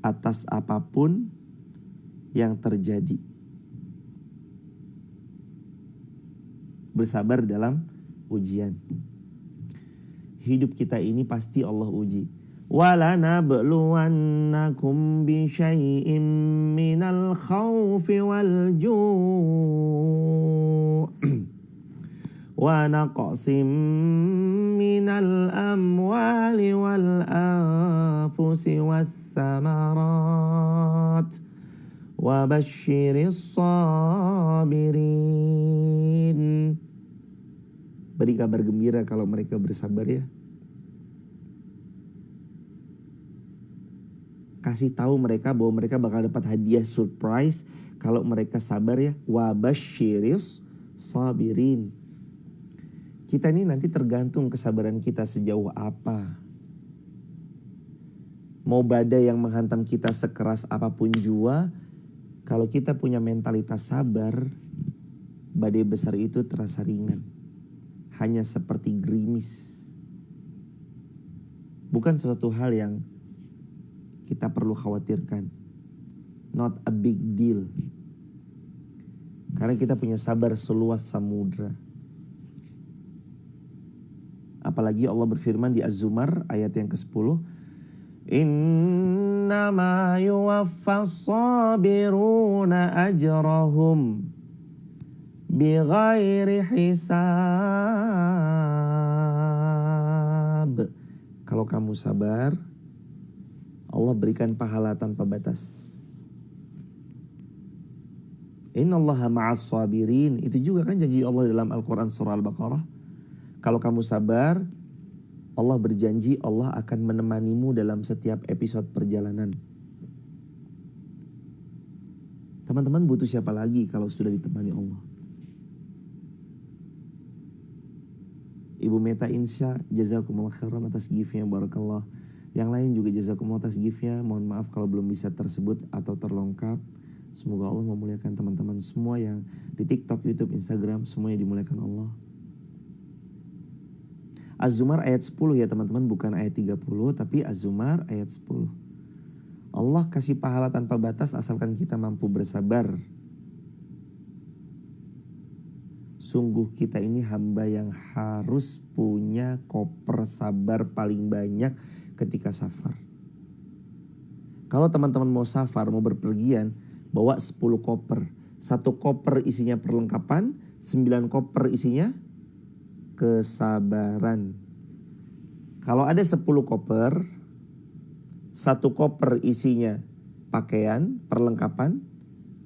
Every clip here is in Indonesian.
atas apapun yang terjadi. Bersabar dalam ujian. Hidup kita ini pasti Allah uji. وَلَنَبْلُوَنَّكُمْ بِشَيْءٍ مِّنَ الْخَوْفِ وَالْجُوعِ وَنَقْصٍ مِّنَ الْأَمْوَالِ وَالْأَنفُسِ وَالثَّمَرَاتِ وَبَشِّرِ الصَّابِرِينَ. Beri kabar gembira kalau mereka bersabar ya. Kasih tahu mereka bahwa mereka bakal dapat hadiah surprise kalau mereka sabar ya. Wabashiris sabirin. Kita ini nanti tergantung kesabaran kita sejauh apa. Mau badai yang menghantam kita sekeras apapun jua, kalau kita punya mentalitas sabar, badai besar itu terasa ringan. Hanya seperti gerimis. Bukan sesuatu hal yang kita perlu khawatirkan. Not a big deal. Karena kita punya sabar seluas samudra. Apalagi Allah berfirman di Az-Zumar ayat yang ke-10. Innama yuwaffas sabiruna ajrahum bighairi hisab. Kalau kamu sabar, Allah berikan pahala tanpa batas. Innallaha ma'as sabirin. Itu juga kan janji Allah dalam Al-Quran surah Al-Baqarah. Kalau kamu sabar, Allah berjanji Allah akan menemanimu dalam setiap episode perjalanan. Teman-teman butuh siapa lagi kalau sudah ditemani Allah? Ibu Meta Insya, jazakumullah khairan atas gift-nya, barakallah. Yang lain juga jazakumullah atas gift-nya. Mohon maaf kalau belum bisa tersebut atau terlengkap. Semoga Allah memuliakan teman-teman semua yang di TikTok, YouTube, Instagram, semuanya dimuliakan Allah. Az-Zumar ayat 10 ya teman-teman, bukan ayat 30, tapi Az-Zumar ayat 10. Allah kasih pahala tanpa batas asalkan kita mampu bersabar. Sungguh kita ini hamba yang harus punya koper sabar paling banyak ketika safar. Kalau teman-teman mau safar, mau berpergian, bawa 10 koper. 1 koper isinya perlengkapan, 9 koper isinya kesabaran. Kalau ada 10 koper, 1 koper isinya pakaian, perlengkapan,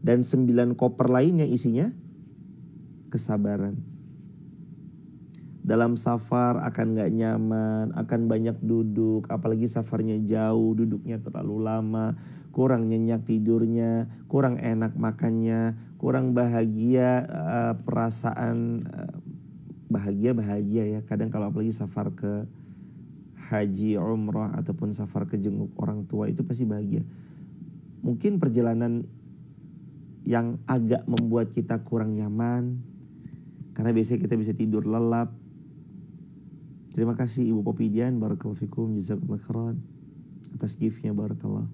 dan 9 koper lainnya isinya kesabaran. Dalam safar akan gak nyaman, akan banyak duduk, apalagi safarnya jauh, duduknya terlalu lama, kurang nyenyak tidurnya, kurang enak makannya, kurang bahagia, perasaan bahagia ya. Kadang kalau apalagi safar ke haji, umrah, ataupun safar ke jenguk orang tua itu pasti bahagia. Mungkin perjalanan yang agak membuat kita kurang nyaman, karena biasanya kita bisa tidur lelap. Terima kasih Ibu Popidian, barakallahu fikum, jazakumullah khairan atas gift-nya, barakallah.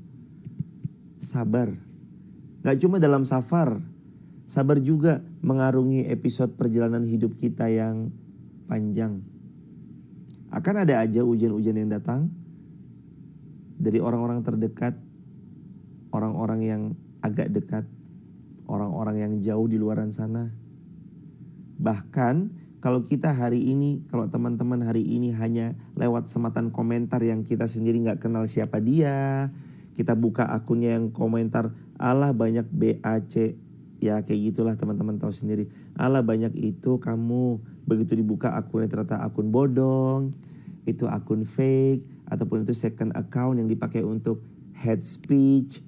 Sabar. Gak cuma dalam safar, sabar juga mengarungi episode perjalanan hidup kita yang panjang. Akan ada aja ujian-ujian yang datang dari orang-orang terdekat, orang-orang yang agak dekat, orang-orang yang jauh di luaran sana. Bahkan kalau kita hari ini, kalau teman-teman hari ini hanya lewat sematan komentar yang kita sendiri gak kenal siapa dia, kita buka akunnya yang komentar, alah banyak BAC, ya kayak gitulah teman-teman tahu sendiri. Alah banyak itu kamu, begitu dibuka akunnya ternyata akun bodong, itu akun fake, ataupun itu second account yang dipakai untuk hate speech.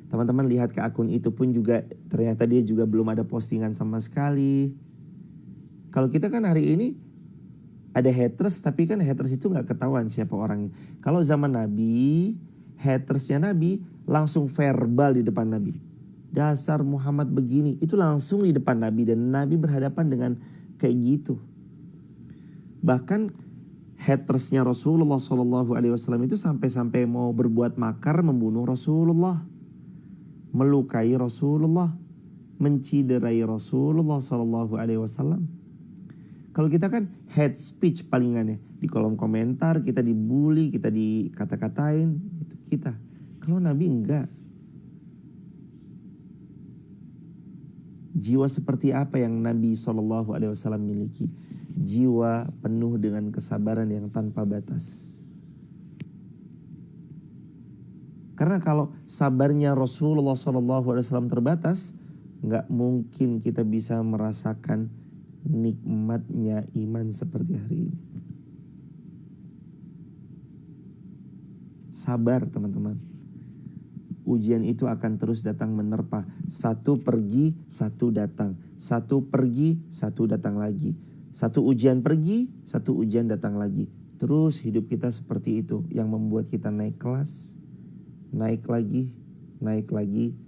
Teman-teman lihat ke akun itu pun juga ternyata dia juga belum ada postingan sama sekali. Kalau kita kan hari ini ada haters, tapi kan haters itu gak ketahuan siapa orangnya. Kalau zaman Nabi, hatersnya Nabi langsung verbal di depan Nabi. Dasar Muhammad begini, itu langsung di depan Nabi, dan Nabi berhadapan dengan kayak gitu. Bahkan hatersnya Rasulullah SAW itu sampai-sampai mau berbuat makar membunuh Rasulullah, melukai Rasulullah, menciderai Rasulullah SAW. Kalau kita kan hate speech palingannya, di kolom komentar kita dibully, kita dikata-katain, itu kita. Kalau Nabi enggak. Jiwa seperti apa yang Nabi SAW miliki? Jiwa penuh dengan kesabaran yang tanpa batas. Karena kalau sabarnya Rasulullah SAW terbatas, nggak mungkin kita bisa merasakan nikmatnya iman seperti hari ini. Sabar teman-teman. Ujian itu akan terus datang menerpa. Satu pergi, satu datang. Satu pergi, satu datang lagi. Satu ujian pergi, satu ujian datang lagi. Terus hidup kita seperti itu, yang membuat kita naik kelas, naik lagi,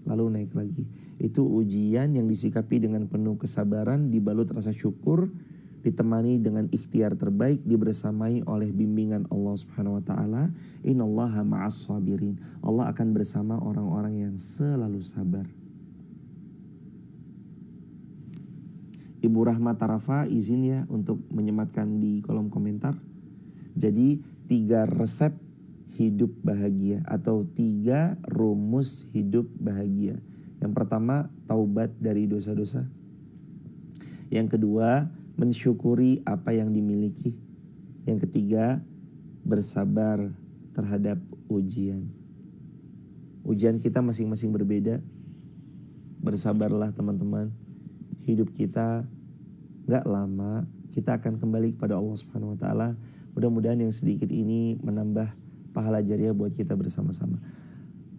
lalu naik lagi. Itu ujian yang disikapi dengan penuh kesabaran, dibalut rasa syukur, ditemani dengan ikhtiar terbaik, dibersamai oleh bimbingan Allah Subhanahu wa taala. Innallaha ma'as sabirin. Allah akan bersama orang-orang yang selalu sabar. Ibu Rahmat Tarafa izin ya untuk menyematkan di kolom komentar. Jadi 3 resep hidup bahagia atau 3 rumus hidup bahagia. Yang pertama, taubat dari dosa-dosa. Yang kedua, mensyukuri apa yang dimiliki. Yang ketiga, bersabar terhadap ujian. Ujian kita masing-masing berbeda. Bersabarlah teman-teman. Hidup kita gak lama, kita akan kembali kepada Allah Subhanahu wa taala. Mudah-mudahan yang sedikit ini menambah pahala jariah buat kita bersama-sama.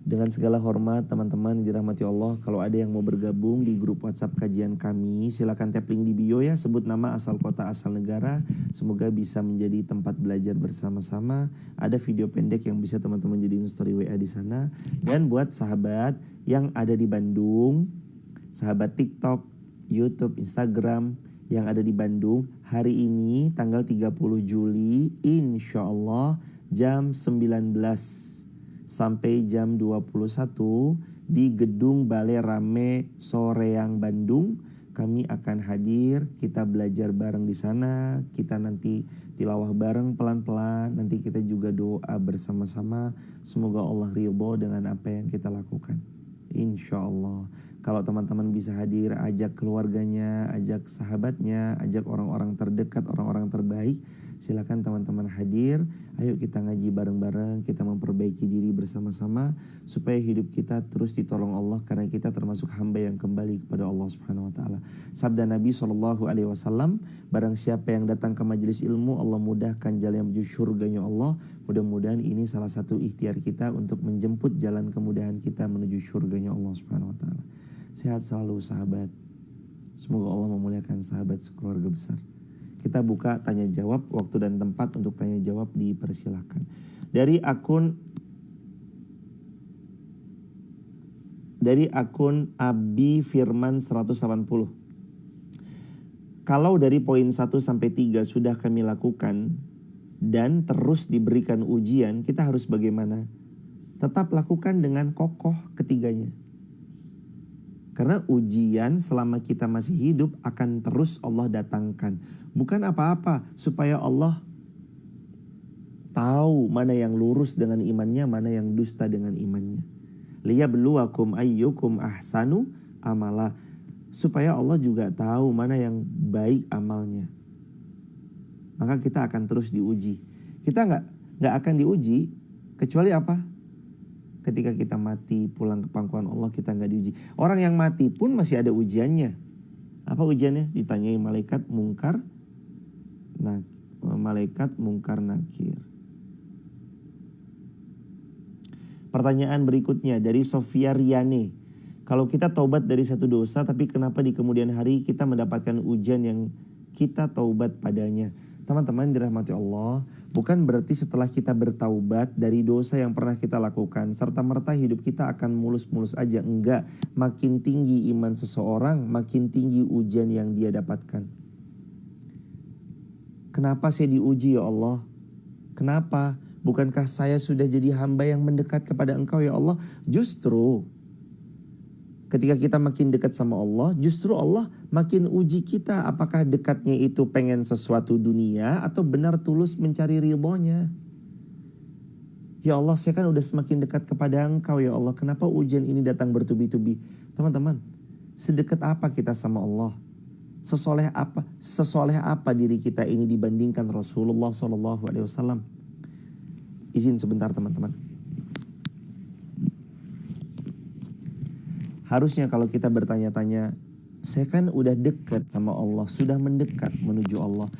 Dengan segala hormat teman-teman dirahmati Allah, kalau ada yang mau bergabung di grup WhatsApp kajian kami, silakan tap link di bio ya, sebut nama, asal kota, asal negara. Semoga bisa menjadi tempat belajar bersama-sama. Ada video pendek yang bisa teman-teman jadiin story WA di sana. Dan buat sahabat yang ada di Bandung, sahabat TikTok, YouTube, Instagram yang ada di Bandung, hari ini tanggal 30 Juli insya Allah jam 19 sampai jam 21 di Gedung Balai Rame Soreang Bandung. Kami akan hadir, kita belajar bareng di sana, kita nanti tilawah bareng pelan-pelan, nanti kita juga doa bersama-sama. Semoga Allah ridho dengan apa yang kita lakukan. Insya Allah. Kalau teman-teman bisa hadir, ajak keluarganya, ajak sahabatnya, ajak orang-orang terdekat, orang-orang terbaik. Silakan teman-teman hadir. Ayo kita ngaji bareng-bareng, kita memperbaiki diri bersama-sama supaya hidup kita terus ditolong Allah, karena kita termasuk hamba yang kembali kepada Allah Subhanahu wa taala. Sabda Nabi SAW, barang siapa yang datang ke majelis ilmu, Allah mudahkan jalan menuju surganya Allah. Mudah-mudahan ini salah satu ikhtiar kita untuk menjemput jalan kemudahan kita menuju surganya Allah Subhanahu wa taala. Sehat selalu sahabat. Semoga Allah memuliakan sahabat sekeluarga besar. Kita buka tanya jawab, waktu dan tempat untuk tanya jawab dipersilahkan. Dari akun Abi Firman 180. Kalau dari poin 1 sampai 3 sudah kami lakukan dan terus diberikan ujian, kita harus bagaimana? Tetap lakukan dengan kokoh ketiganya. Karena ujian selama kita masih hidup akan terus Allah datangkan. Bukan apa-apa, supaya Allah tahu mana yang lurus dengan imannya, mana yang dusta dengan imannya. Liyabluwakum ayyukum ahsanu amala. Supaya Allah juga tahu mana yang baik amalnya. Maka kita akan terus diuji. Kita nggak akan diuji kecuali apa? Ketika kita mati pulang ke pangkuan Allah, kita nggak diuji. Orang yang mati pun masih ada ujiannya. Apa ujiannya? Ditanyai malaikat mungkar nakir. Pertanyaan berikutnya dari Sofia Riane. Kalau kita taubat dari satu dosa, tapi kenapa di kemudian hari kita mendapatkan ujian yang kita taubat padanya? Teman-teman dirahmati Allah, bukan berarti setelah kita bertaubat dari dosa yang pernah kita lakukan, serta-merta hidup kita akan mulus-mulus aja. Enggak, makin tinggi iman seseorang, makin tinggi ujian yang dia dapatkan. Kenapa saya diuji ya Allah? Kenapa? Bukankah saya sudah jadi hamba yang mendekat kepada Engkau ya Allah? Justru ketika kita makin dekat sama Allah, justru Allah makin uji kita. Apakah dekatnya itu pengen sesuatu dunia atau benar tulus mencari ridhonya? Ya Allah, saya kan udah semakin dekat kepada Engkau ya Allah. Kenapa ujian ini datang bertubi-tubi? Teman-teman, sedekat apa kita sama Allah? Sesoleh apa diri kita ini dibandingkan Rasulullah SAW? Izin sebentar teman-teman. Harusnya kalau kita bertanya-tanya, saya kan udah dekat sama Allah, sudah mendekat menuju Allah,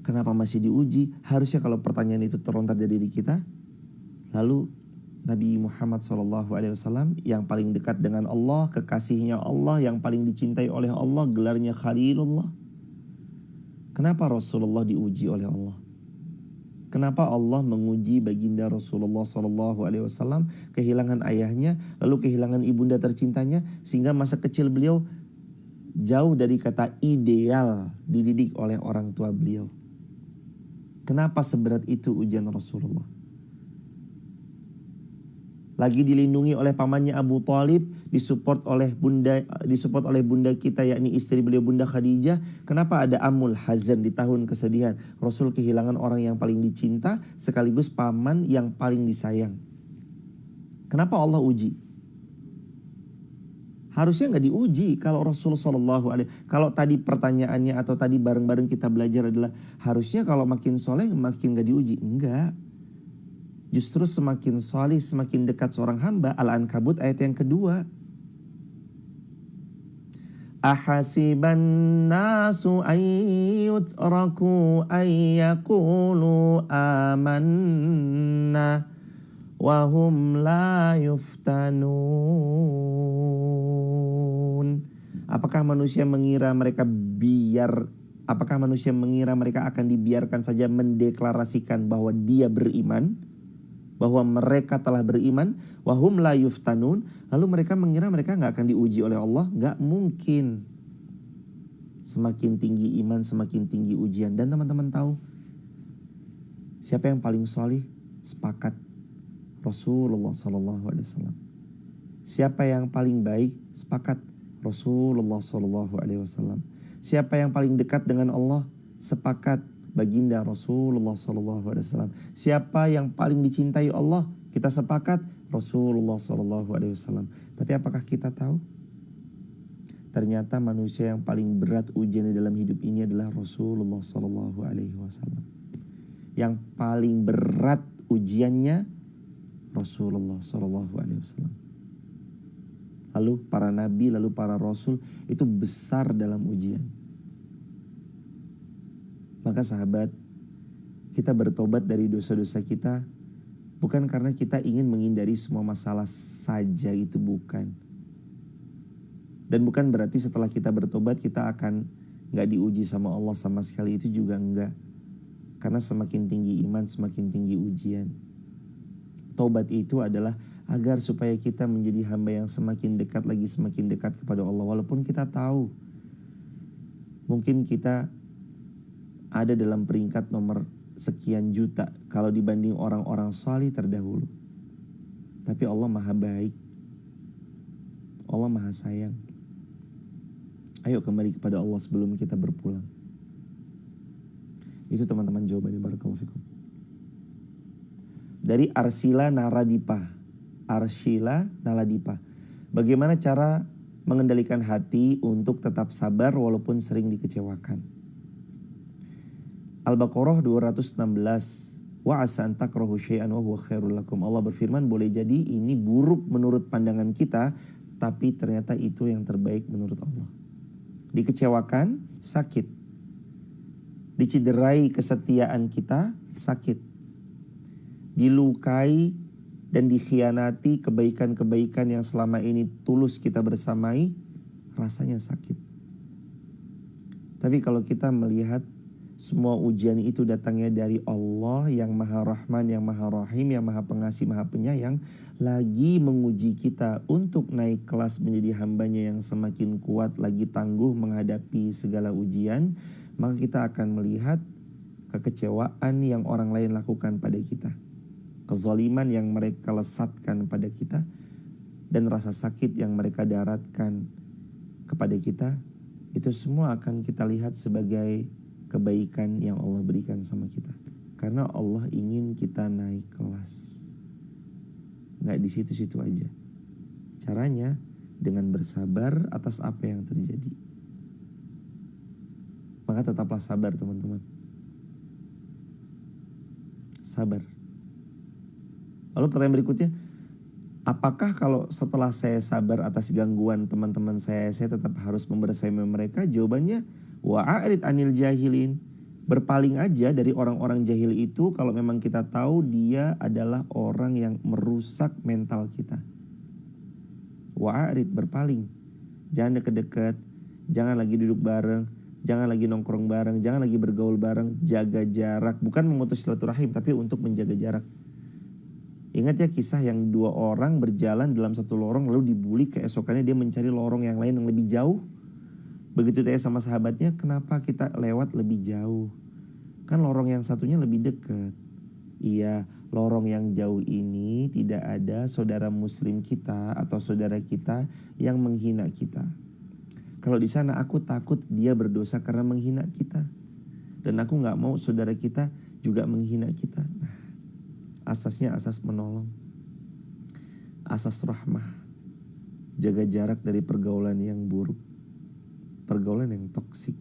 kenapa masih diuji? Harusnya kalau pertanyaan itu terlontar dari diri kita, lalu Nabi Muhammad SAW yang paling dekat dengan Allah, kekasihnya Allah, yang paling dicintai oleh Allah, gelarnya Khalilullah. Kenapa Rasulullah diuji oleh Allah? Kenapa Allah menguji baginda Rasulullah SAW kehilangan ayahnya, lalu kehilangan ibunda tercintanya, sehingga masa kecil beliau jauh dari kata ideal dididik oleh orang tua beliau. Kenapa seberat itu ujian Rasulullah? Lagi dilindungi oleh pamannya Abu Thalib, disupport oleh bunda kita, yakni istri beliau Bunda Khadijah. Kenapa ada amul hazan di tahun kesedihan? Rasul kehilangan orang yang paling dicinta sekaligus paman yang paling disayang. Kenapa Allah uji? Harusnya nggak diuji kalau Rasul kalau tadi pertanyaannya atau tadi bareng-bareng kita belajar adalah harusnya kalau makin soleh makin nggak diuji. Enggak. Justru semakin soleh, semakin dekat seorang hamba. Al-Ankabut ayat yang kedua. Ahasiban nasu ayyutraku ayyakulu amanna wahum la yuftanun. Apakah manusia mengira mereka akan dibiarkan saja mendeklarasikan bahwa dia beriman, bahwa mereka telah beriman, wahum la yuftanun, lalu mereka mengira mereka nggak akan diuji oleh Allah? Nggak mungkin. Semakin tinggi iman, semakin tinggi ujian. Dan teman-teman tahu siapa yang paling solih? Sepakat, Rasulullah SAW. Siapa yang paling baik? Sepakat, Rasulullah SAW. Siapa yang paling dekat dengan Allah? Sepakat, baginda Rasulullah SAW. Siapa yang paling dicintai Allah? Kita sepakat, Rasulullah SAW. Tapi apakah kita tahu? Ternyata manusia yang paling berat ujian dalam hidup ini adalah Rasulullah SAW. Yang paling berat ujiannya Rasulullah SAW. Lalu para nabi, lalu para rasul itu besar dalam ujian. Maka sahabat, kita bertobat dari dosa-dosa kita bukan karena kita ingin menghindari semua masalah saja, itu bukan. Dan bukan berarti setelah kita bertobat kita akan gak diuji sama Allah sama sekali, itu juga enggak. Karena semakin tinggi iman semakin tinggi ujian. Tobat itu adalah agar supaya kita menjadi hamba yang semakin dekat lagi, semakin dekat kepada Allah. Walaupun kita tahu mungkin kita ada dalam peringkat nomor sekian juta kalau dibanding orang-orang salih terdahulu. Tapi Allah maha baik, Allah maha sayang. Ayo kembali kepada Allah sebelum kita berpulang. Itu teman-teman jawabannya. Barakallahu fikum. Dari Arsila Naradipa. Bagaimana cara mengendalikan hati untuk tetap sabar walaupun sering dikecewakan? Al-Baqarah 216. Wa asa an takrahu syai'an wa huwa khairul lakum. Allah berfirman, boleh jadi ini buruk menurut pandangan kita, tapi ternyata itu yang terbaik menurut Allah. Dikecewakan, sakit. Dicederai kesetiaan kita, sakit. Dilukai dan dikhianati kebaikan-kebaikan yang selama ini tulus kita bersamai, rasanya sakit. Tapi kalau kita melihat semua ujian itu datangnya dari Allah yang maha rahman, yang maha rahim, yang maha pengasih, maha penyayang, lagi menguji kita untuk naik kelas menjadi hambanya yang semakin kuat, lagi tangguh menghadapi segala ujian, maka kita akan melihat kekecewaan yang orang lain lakukan pada kita, kezaliman yang mereka lesatkan pada kita, dan rasa sakit yang mereka daratkan kepada kita, itu semua akan kita lihat sebagai kebaikan yang Allah berikan sama kita. Karena Allah ingin kita naik kelas. Nggak di situ-situ aja. Caranya dengan bersabar atas apa yang terjadi. Maka tetaplah sabar teman-teman. Sabar. Lalu pertanyaan berikutnya, apakah kalau setelah saya sabar atas gangguan teman-teman saya tetap harus membersamai mereka? Jawabannya, wa'arid anil jahilin. Berpaling aja dari orang-orang jahil itu kalau memang kita tahu dia adalah orang yang merusak mental kita. Wa'arid, berpaling. Jangan deket-deket, jangan lagi duduk bareng, jangan lagi nongkrong bareng, jangan lagi bergaul bareng, jaga jarak. Bukan memutus silaturahim, tapi untuk menjaga jarak. Ingat ya kisah yang 2 orang berjalan dalam satu lorong lalu dibully, keesokannya dia mencari lorong yang lain yang lebih jauh. Begitu dia sama sahabatnya, kenapa kita lewat lebih jauh? Kan lorong yang satunya lebih dekat. Iya, lorong yang jauh ini tidak ada saudara muslim kita atau saudara kita yang menghina kita. Kalau di sana aku takut dia berdosa karena menghina kita. Dan aku gak mau saudara kita juga menghina kita. Nah, asasnya asas menolong. Asas rahmah. Jaga jarak dari pergaulan yang buruk. Pergaulan yang toksik.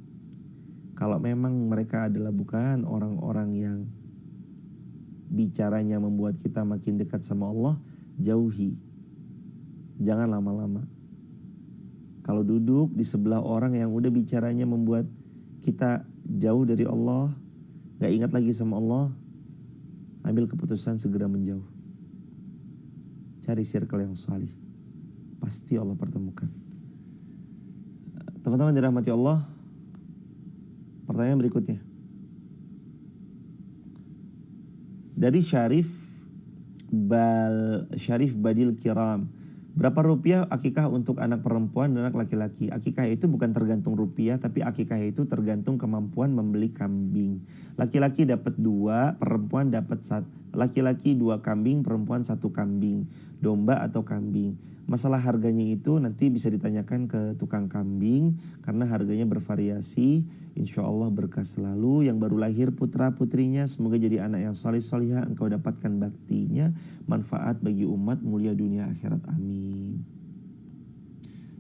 Kalau memang mereka adalah bukan orang-orang yang bicaranya membuat kita makin dekat sama Allah, jauhi. Jangan lama-lama. Kalau duduk di sebelah orang yang udah bicaranya membuat kita jauh dari Allah, gak ingat lagi sama Allah, ambil keputusan segera menjauh. Cari circle yang salih. Pasti Allah pertemukan. Teman-teman dirahmati Allah, pertanyaan berikutnya dari Syarif Badil Kiram. Berapa rupiah akikah untuk anak perempuan dan anak laki-laki? Akikah itu bukan tergantung rupiah, tapi akikah itu tergantung kemampuan membeli kambing. Laki-laki dapat 2, perempuan dapat 1. Laki-laki 2 kambing, perempuan 1 kambing. Domba atau kambing. Masalah harganya itu nanti bisa ditanyakan ke tukang kambing karena harganya bervariasi. Insya Allah berkah selalu. Yang baru lahir putra putrinya semoga jadi anak yang soleh solihah, engkau dapatkan baktinya, manfaat bagi umat, mulia dunia akhirat, amin.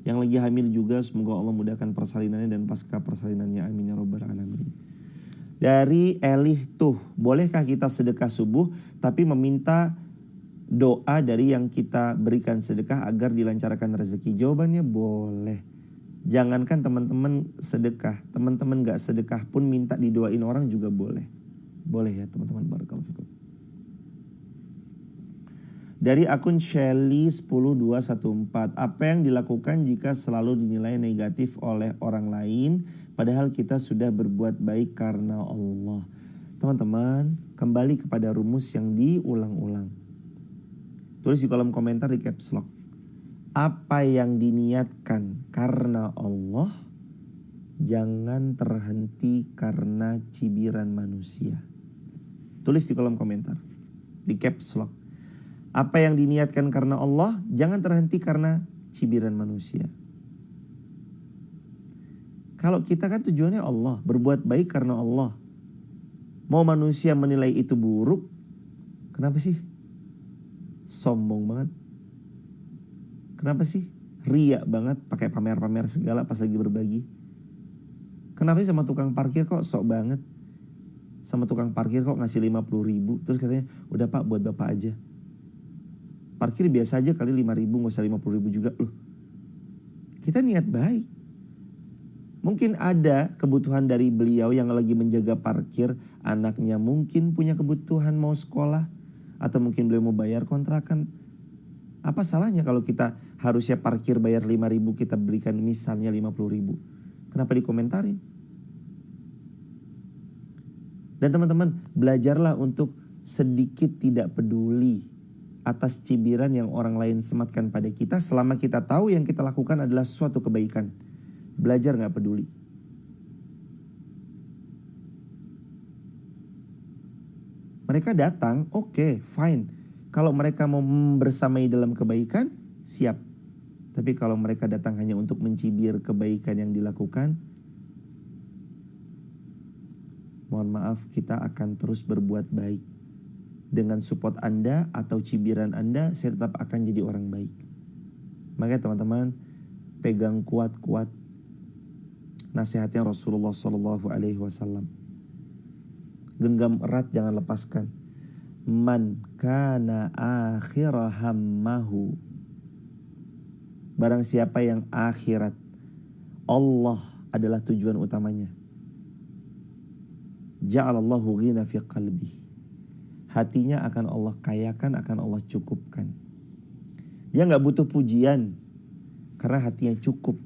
Yang lagi hamil juga semoga Allah mudahkan persalinannya dan pasca persalinannya, amin ya rabbal alamin. Dari Elih tuh, bolehkah kita sedekah subuh tapi meminta doa dari yang kita berikan sedekah agar dilancarkan rezeki? Jawabannya boleh. Jangankan teman-teman sedekah, teman-teman gak sedekah pun minta didoain orang juga boleh. Boleh ya teman-teman, barakallahu fikum. Dari akun Shelly 10214, apa yang dilakukan jika selalu dinilai negatif oleh orang lain padahal kita sudah berbuat baik karena Allah? Teman-teman, kembali kepada rumus yang diulang-ulang. Tulis di kolom komentar di caps lock. Apa yang diniatkan karena Allah, jangan terhenti karena cibiran manusia. Tulis di kolom komentar di caps lock. Apa yang diniatkan karena Allah, jangan terhenti karena cibiran manusia. Kalau kita kan tujuannya Allah, berbuat baik karena Allah. Mau manusia menilai itu buruk, kenapa sih? Sombong banget. Kenapa sih? Riak banget, pakai pamer-pamer segala pas lagi berbagi. Kenapa sih sama tukang parkir kok sok banget? Sama tukang parkir kok ngasih 50.000, terus katanya, udah Pak buat Bapak aja. Parkir biasa aja kali 5.000, gak usah 50.000 juga loh. Kita niat baik. Mungkin ada kebutuhan dari beliau yang lagi menjaga parkir, anaknya mungkin punya kebutuhan mau sekolah, atau mungkin beliau mau bayar kontrakan. Apa salahnya kalau kita harusnya parkir bayar 5.000, kita berikan misalnya 50.000? Kenapa dikomentarin? Dan teman-teman, belajarlah untuk sedikit tidak peduli atas cibiran yang orang lain sematkan pada kita selama kita tahu yang kita lakukan adalah suatu kebaikan. Belajar gak peduli. Mereka datang, oke, fine. Kalau mereka mau bersamai dalam kebaikan, siap. Tapi kalau mereka datang hanya untuk mencibir kebaikan yang dilakukan, mohon maaf, kita akan terus berbuat baik. Dengan support Anda atau cibiran Anda, saya tetap akan jadi orang baik. Makanya teman-teman, pegang kuat-kuat nasihatnya Rasulullah SAW. Genggam erat, jangan lepaskan. Man kana akhira hammahu. Barang siapa yang akhirat Allah adalah tujuan utamanya, ja'alallahu ghina fi qalbi. Hatinya akan Allah kayakan, akan Allah cukupkan. Dia gak butuh pujian karena hatinya cukup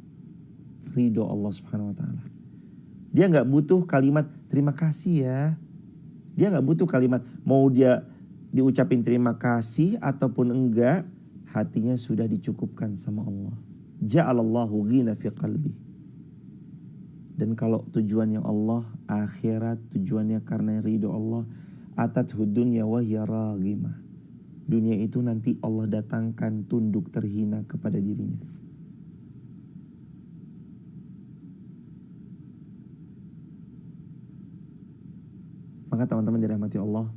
ridho Allah subhanahu wa ta'ala. Dia gak butuh kalimat terima kasih ya. Dia gak butuh kalimat mau dia diucapin terima kasih ataupun enggak, hatinya sudah dicukupkan sama Allah. Ja'alallahu ghina fi qalbi. Dan kalau tujuannya Allah, akhirat, tujuannya karena ridho Allah, atathu dunya wa hiya raghimah. Dunia itu nanti Allah datangkan tunduk terhina kepada dirinya. Maka teman-teman dirahmati Allah,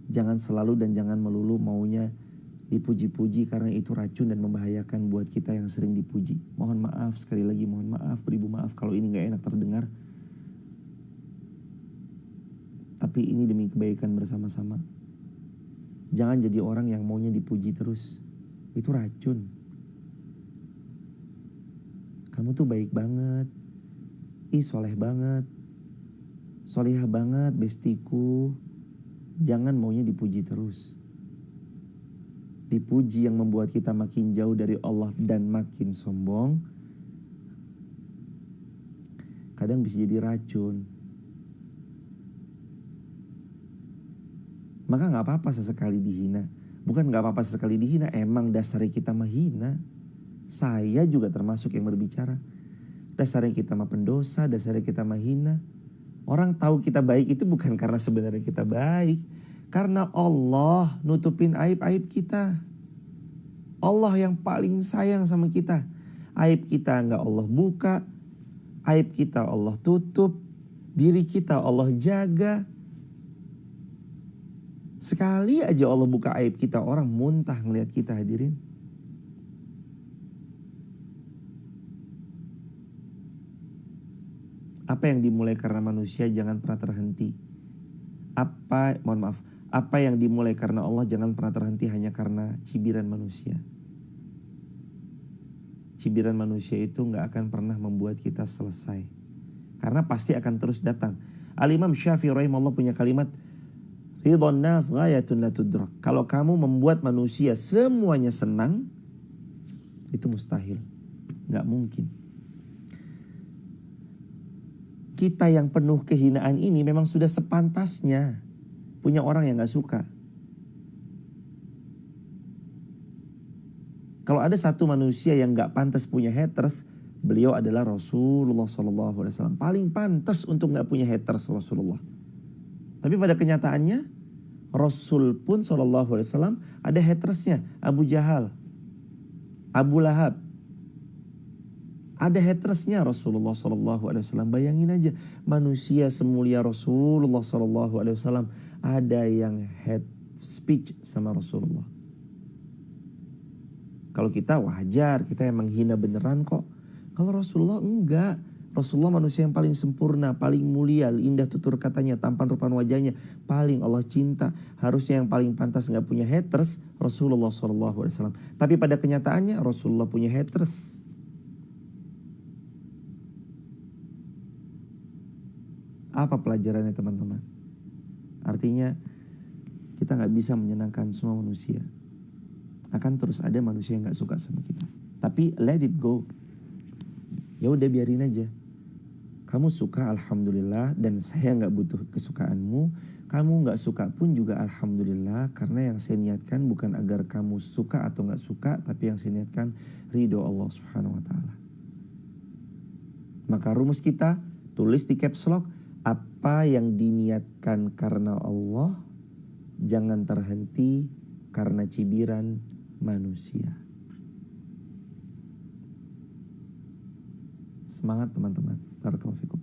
jangan selalu dan jangan melulu maunya dipuji-puji karena itu racun dan membahayakan buat kita yang sering dipuji. Mohon maaf, sekali lagi mohon maaf, beribu maaf kalau ini gak enak terdengar. Tapi ini demi kebaikan bersama-sama. Jangan jadi orang yang maunya dipuji terus. Itu racun. Kamu tuh baik banget. Ih soleh banget. Solihah banget bestiku. Jangan maunya dipuji terus. Dipuji yang membuat kita makin jauh dari Allah dan makin sombong, kadang bisa jadi racun. Maka gak apa-apa sesekali dihina. Bukan gak apa-apa sesekali dihina, emang dasarnya kita menghina. Saya juga termasuk yang berbicara. Dasarnya kita mah pendosa, dasarnya kita menghina. Orang tahu kita baik itu bukan karena sebenarnya kita baik, karena Allah nutupin aib-aib kita. Allah yang paling sayang sama kita. Aib kita enggak Allah buka, aib kita Allah tutup, diri kita Allah jaga. Sekali aja Allah buka aib kita, orang muntah ngelihat kita, hadirin. Apa yang dimulai karena manusia jangan pernah terhenti. Apa yang dimulai karena Allah jangan pernah terhenti hanya karena cibiran manusia. Cibiran manusia itu gak akan pernah membuat kita selesai. Karena pasti akan terus datang. Al-Imam Syafi'i rahimahullah punya kalimat, ridhon nas ghayatun la tudrak. Kalau kamu membuat manusia semuanya senang, itu mustahil. Gak mungkin. Kita yang penuh kehinaan ini memang sudah sepantasnya punya orang yang gak suka. Kalau ada satu manusia yang gak pantas punya haters, beliau adalah Rasulullah SAW. Paling pantas untuk gak punya haters Rasulullah. Tapi pada kenyataannya Rasul pun SAW ada hatersnya. Abu Jahal, Abu Lahab. Ada hatersnya Rasulullah SAW. Bayangin aja, manusia semulia Rasulullah SAW ada yang hate speech sama Rasulullah. Kalau kita wajar, kita yang menghina beneran kok. Kalau Rasulullah enggak. Rasulullah manusia yang paling sempurna, paling mulia, indah tutur katanya, tampan rupan wajahnya, paling Allah cinta. Harusnya yang paling pantas gak punya haters Rasulullah SAW. Tapi pada kenyataannya Rasulullah punya haters. Apa pelajarannya teman-teman? Artinya kita gak bisa menyenangkan semua manusia. Akan terus ada manusia yang gak suka sama kita. Tapi let it go. Ya udah biarin aja. Kamu suka alhamdulillah, dan saya gak butuh kesukaanmu. Kamu gak suka pun juga alhamdulillah, karena yang saya niatkan bukan agar kamu suka atau gak suka, tapi yang saya niatkan ridho Allah subhanahu wa ta'ala. Maka rumus kita, tulis di caps lock, apa yang diniatkan karena Allah, jangan terhenti karena cibiran manusia. Semangat teman-teman. Barakallahu fikum.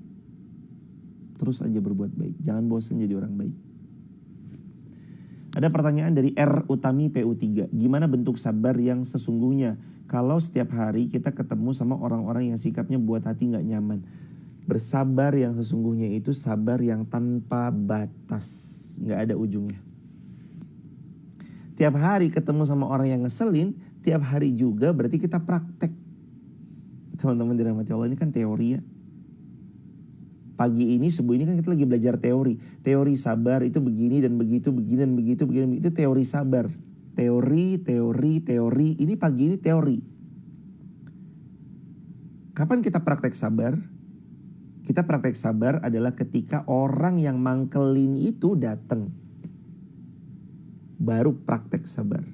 Terus aja berbuat baik. Jangan bosan jadi orang baik. Ada pertanyaan dari R Utami PU3. Gimana bentuk sabar yang sesungguhnya? Kalau setiap hari kita ketemu sama orang-orang yang sikapnya buat hati gak nyaman. Bersabar yang sesungguhnya itu sabar yang tanpa batas. Gak ada ujungnya. Tiap hari ketemu sama orang yang ngeselin, tiap hari juga berarti kita praktek. Teman-teman dirahmati Allah, ini kan teori ya. Pagi ini, subuh ini kan kita lagi belajar teori. Teori sabar itu begini dan begitu, begini dan begitu, begini. Itu teori sabar. Teori. Ini pagi ini teori. Kapan kita praktek sabar? Kita praktek sabar adalah ketika orang yang mangkelin itu datang. Baru praktek sabar.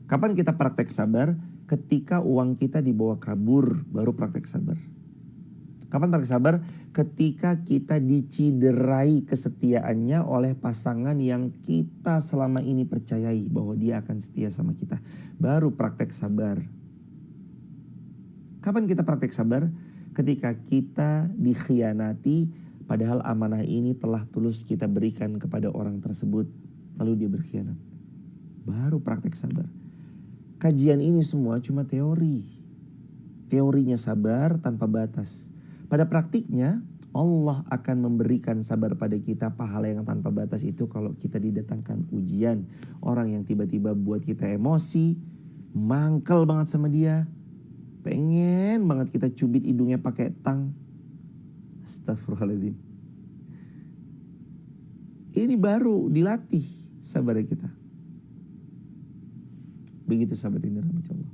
Kapan kita praktek sabar? Ketika uang kita dibawa kabur, baru praktek sabar. Kapan praktek sabar? Ketika kita diciderai kesetiaannya oleh pasangan yang kita selama ini percayai bahwa dia akan setia sama kita. Baru praktek sabar. Kapan kita praktek sabar? Ketika kita dikhianati padahal amanah ini telah tulus kita berikan kepada orang tersebut. Lalu dia berkhianat. Baru praktek sabar. Kajian ini semua cuma teori. Teorinya sabar tanpa batas. Pada praktiknya Allah akan memberikan sabar pada kita, pahala yang tanpa batas itu kalau kita didatangkan ujian. Orang yang tiba-tiba buat kita emosi, mangkel banget sama dia. Pengen banget kita cubit hidungnya pakai tang. Astagfirullahaladzim. Ini baru dilatih sabarnya kita. Begitu sahabat yang dirahmati Allah.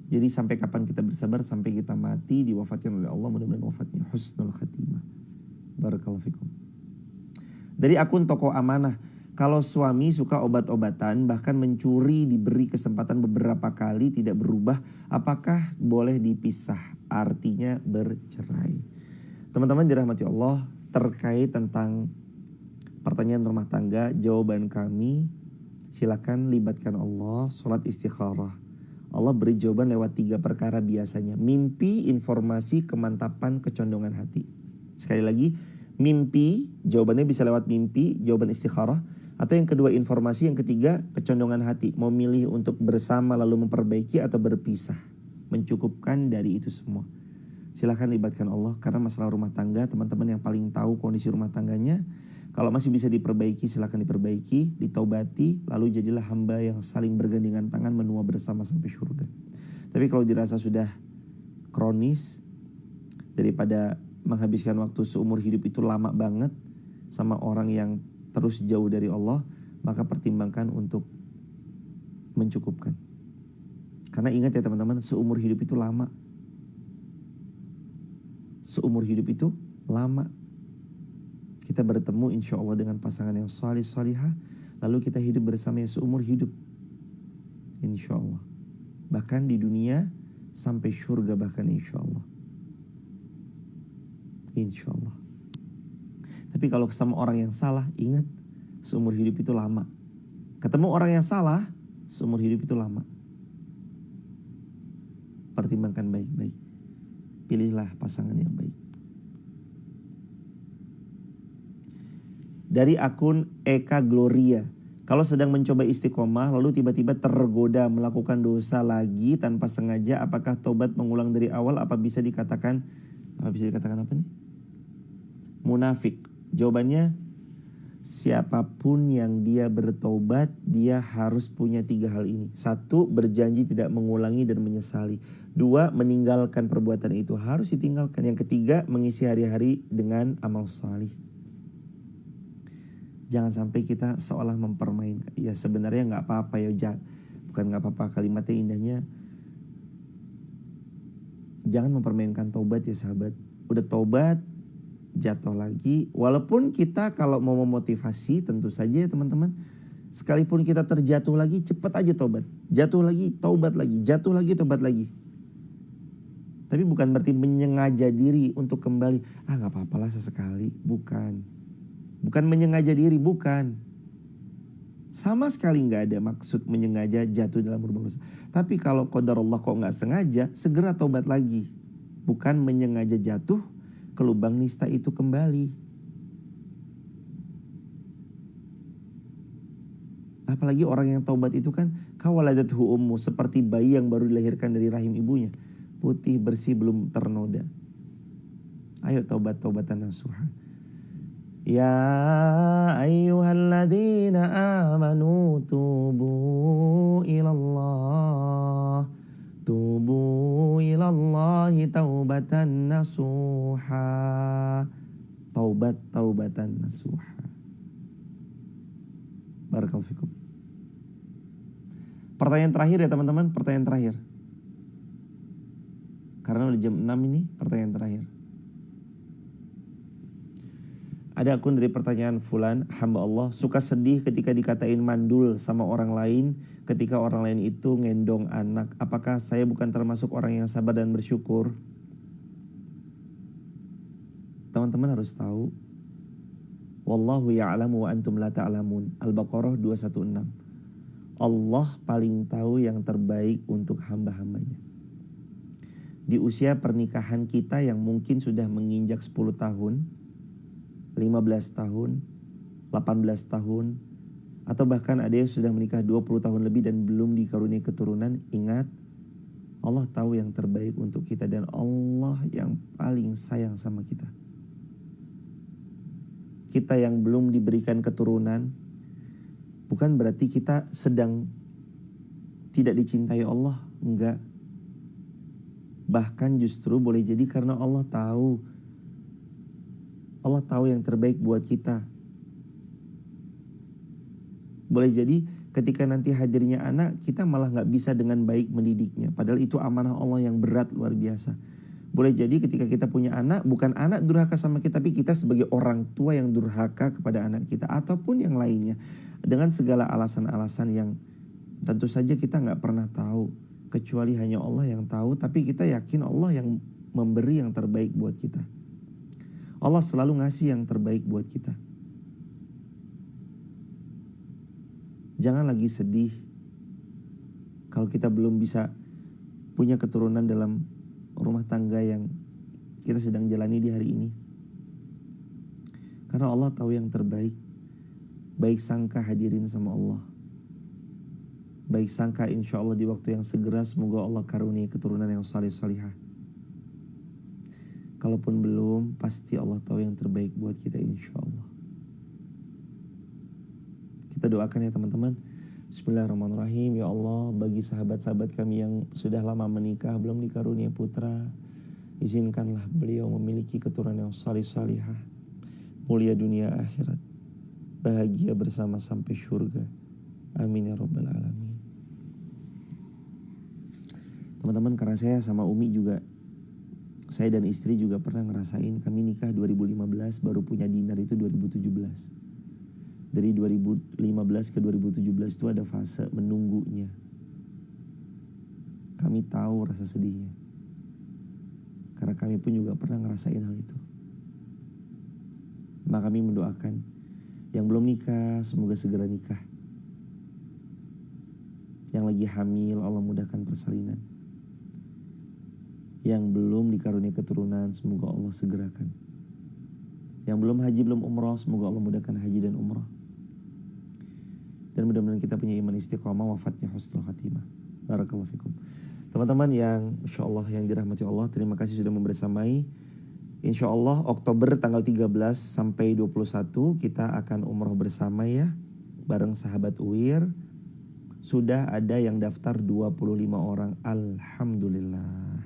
Jadi sampai kapan kita bersabar? Sampai kita mati, diwafatkan oleh Allah. Mudah-mudahan wafatnya husnul khatimah. Barakallahu fikum. Dari akun Toko Amanah. Kalau suami suka obat-obatan, bahkan mencuri, diberi kesempatan beberapa kali tidak berubah, apakah boleh dipisah? Artinya bercerai. Teman-teman dirahmati Allah, terkait tentang pertanyaan rumah tangga, jawaban kami, silakan libatkan Allah, sholat istikharah. Allah beri jawaban lewat 3 perkara biasanya. Mimpi, informasi, kemantapan, kecondongan hati. Sekali lagi, mimpi, jawabannya bisa lewat mimpi, jawaban istikharah. Atau yang kedua informasi, yang ketiga kecondongan hati. Mau milih untuk bersama lalu memperbaiki atau berpisah. Mencukupkan dari itu semua. Silahkan libatkan Allah, karena masalah rumah tangga, teman-teman yang paling tahu kondisi rumah tangganya. Kalau masih bisa diperbaiki, silakan diperbaiki, ditaubati, lalu jadilah hamba yang saling bergandengan tangan menua bersama sampai surga. Tapi kalau dirasa sudah kronis, daripada menghabiskan waktu seumur hidup itu lama banget sama orang yang terus jauh dari Allah, maka pertimbangkan untuk mencukupkan. Karena ingat ya teman-teman, seumur hidup itu lama. Seumur hidup itu lama. Kita bertemu insya Allah dengan pasangan yang salih salihah, lalu kita hidup bersama yang seumur hidup. Insya Allah. Bahkan di dunia sampai surga bahkan insya Allah. Insya Allah. Tapi kalau sama orang yang salah, ingat seumur hidup itu lama. Ketemu orang yang salah, seumur hidup itu lama. Pertimbangkan baik-baik. Pilihlah pasangan yang baik. Dari akun Eka Gloria. Kalau sedang mencoba istiqomah lalu tiba-tiba tergoda melakukan dosa lagi tanpa sengaja, apakah tobat mengulang dari awal? Apa bisa dikatakan apa nih? Munafik. Jawabannya, siapapun yang dia bertobat, dia harus punya 3 hal ini. 1, berjanji tidak mengulangi dan menyesali. 2, meninggalkan perbuatan itu, harus ditinggalkan. Yang ketiga, mengisi hari-hari dengan amal salih. Jangan sampai kita seolah mempermainkan. Ya sebenarnya gak apa-apa ya. Bukan gak apa-apa, kalimatnya indahnya. Jangan mempermainkan taubat ya sahabat. Udah taubat, jatuh lagi. Walaupun kita kalau mau memotivasi, tentu saja ya teman-teman. Sekalipun kita terjatuh lagi, cepat aja taubat. Jatuh lagi, taubat lagi. Jatuh lagi, taubat lagi. Tapi bukan berarti menyengaja diri untuk kembali. Gak apa-apalah sesekali. Bukan menyengaja diri, bukan. Sama sekali nggak ada maksud menyengaja jatuh dalam berbagai dosa. Tapi kalau qadarullah kok nggak sengaja, segera taubat lagi. Bukan menyengaja jatuh ke lubang nista itu kembali. Apalagi orang yang taubat itu kan kawaladathu ummu, seperti bayi yang baru dilahirkan dari rahim ibunya. Putih, bersih, belum ternoda. Ayo taubat-taubatan nasuha. Ya ayyuhalladzina amanu tubu ilallah. Tubu ilallahi taubatan nasuha. Taubatan nasuha. Barakallahu fikum. Pertanyaan terakhir ya teman-teman, pertanyaan terakhir. Karena udah jam 6 ini, pertanyaan terakhir. Ada akun dari pertanyaan Fulan, hamba Allah, suka sedih ketika dikatain mandul sama orang lain ketika orang lain itu ngendong anak. Apakah saya bukan termasuk orang yang sabar dan bersyukur? Teman-teman harus tahu, wallahu ya'lamu wa antum la ta'lamun. Al-Baqarah 216. Allah paling tahu yang terbaik untuk hamba-hambanya. Di usia pernikahan kita yang mungkin sudah menginjak 10 tahun, 15 tahun, 18 tahun, atau bahkan ada yang sudah menikah 20 tahun lebih dan belum dikaruniai keturunan, ingat, Allah tahu yang terbaik untuk kita dan Allah yang paling sayang sama kita. Kita yang belum diberikan keturunan, bukan berarti kita sedang tidak dicintai Allah, enggak. Bahkan justru boleh jadi karena Allah tahu yang terbaik buat kita. Boleh jadi ketika nanti hadirnya anak, kita malah gak bisa dengan baik mendidiknya. Padahal itu amanah Allah yang berat luar biasa. Boleh jadi ketika kita punya anak, bukan anak durhaka sama kita, tapi kita sebagai orang tua yang durhaka kepada anak kita. Ataupun yang lainnya. Dengan segala alasan-alasan yang tentu saja kita gak pernah tahu. Kecuali hanya Allah yang tahu, tapi kita yakin Allah yang memberi yang terbaik buat kita. Allah selalu ngasih yang terbaik buat kita. Jangan lagi sedih kalau kita belum bisa punya keturunan dalam rumah tangga yang kita sedang jalani di hari ini. Karena Allah tahu yang terbaik. Baik sangka hadirin sama Allah. Baik sangka insya Allah di waktu yang segera semoga Allah karuniai keturunan yang salih-salihah. Kalaupun belum, pasti Allah tahu yang terbaik buat kita insya Allah. Kita doakan ya teman-teman. Bismillahirrahmanirrahim. Ya Allah, bagi sahabat-sahabat kami yang sudah lama menikah, belum dikaruniai putra, izinkanlah beliau memiliki keturunan yang salih-salihah, mulia dunia akhirat, bahagia bersama sampai surga. Amin ya rabbal alamin. Teman-teman, karena saya sama Umi juga, saya dan istri juga pernah ngerasain, kami nikah 2015, baru punya Dinar itu 2017. Dari 2015 ke 2017 itu ada fase menunggunya. Kami tahu rasa sedihnya. Karena kami pun juga pernah ngerasain hal itu. Maka kami mendoakan yang belum nikah semoga segera nikah. Yang lagi hamil Allah mudahkan persalinan. Yang belum dikaruniai keturunan semoga Allah segerakan. Yang belum haji belum umrah semoga Allah mudahkan haji dan umrah. Dan mudah-mudahan kita punya iman istiqamah, wafatnya husnul khatimah. Barakallahu fikum. Teman-teman yang insyaallah yang dirahmati Allah, terima kasih sudah membersamai. Insyaallah Oktober tanggal 13 sampai 21 kita akan umroh bersama ya, bareng sahabat UIR. Sudah ada yang daftar 25 orang, alhamdulillah.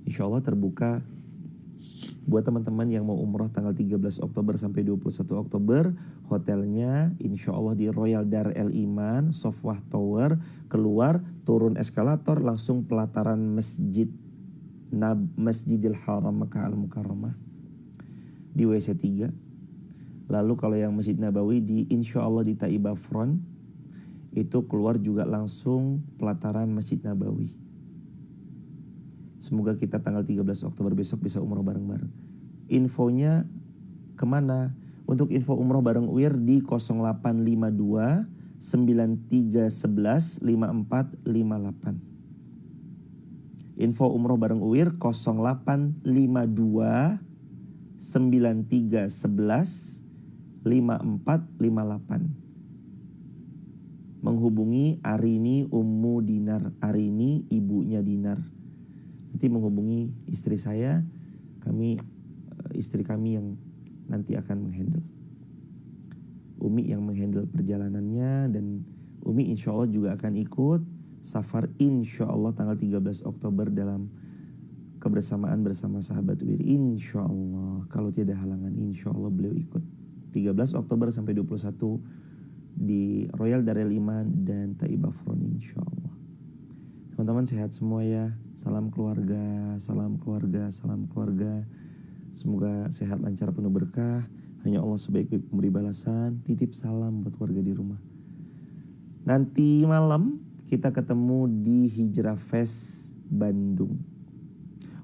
Insyaallah terbuka buat teman-teman yang mau umroh tanggal 13 Oktober sampai 21 Oktober. Hotelnya insya Allah di Royal Dar El Iman, Sofwah Tower. Keluar, turun eskalator, langsung pelataran Masjidil Haram Makkah Al-Mukarramah di WC 3. Lalu kalau yang Masjid Nabawi di insya Allah di Taibah Front, itu keluar juga langsung pelataran Masjid Nabawi. Semoga kita tanggal 13 Oktober besok bisa umroh bareng-bareng. Infonya kemana? Untuk info umroh bareng UIR di 0852 9311 5458. Info umroh bareng UIR 0852 9311 5458. Menghubungi Arini Ummu Dinar. Arini ibunya Dinar. Nanti menghubungi istri saya, istri kami yang nanti akan menghandle. Umi yang menghandle perjalanannya, dan Umi insya Allah juga akan ikut safar insya Allah tanggal 13 Oktober dalam kebersamaan bersama sahabat UIR. Insya Allah, kalau tidak halangan, insya Allah beliau ikut 13 Oktober sampai 21 di Royal Darul Iman dan Taibah Front insya Allah. Teman-teman sehat semua ya. Salam keluarga, salam keluarga, salam keluarga. Semoga sehat, lancar, penuh berkah. Hanya Allah sebaik-baik pemberi balasan. Titip salam buat keluarga di rumah. Nanti malam kita ketemu di Hijrah Fest Bandung.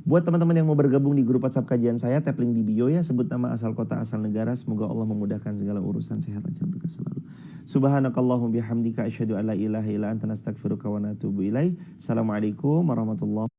Buat teman-teman yang mau bergabung di grup WhatsApp kajian saya, tap link di bio ya, sebut nama, asal kota, asal negara. Semoga Allah memudahkan segala urusan, sehat, lancar, berkah selalu. Subhanakallahumma bihamdika asyhadu an la ilaha illa anta nastaghfiruka wa natubu ilaik. Assalamualaikum warahmatullahi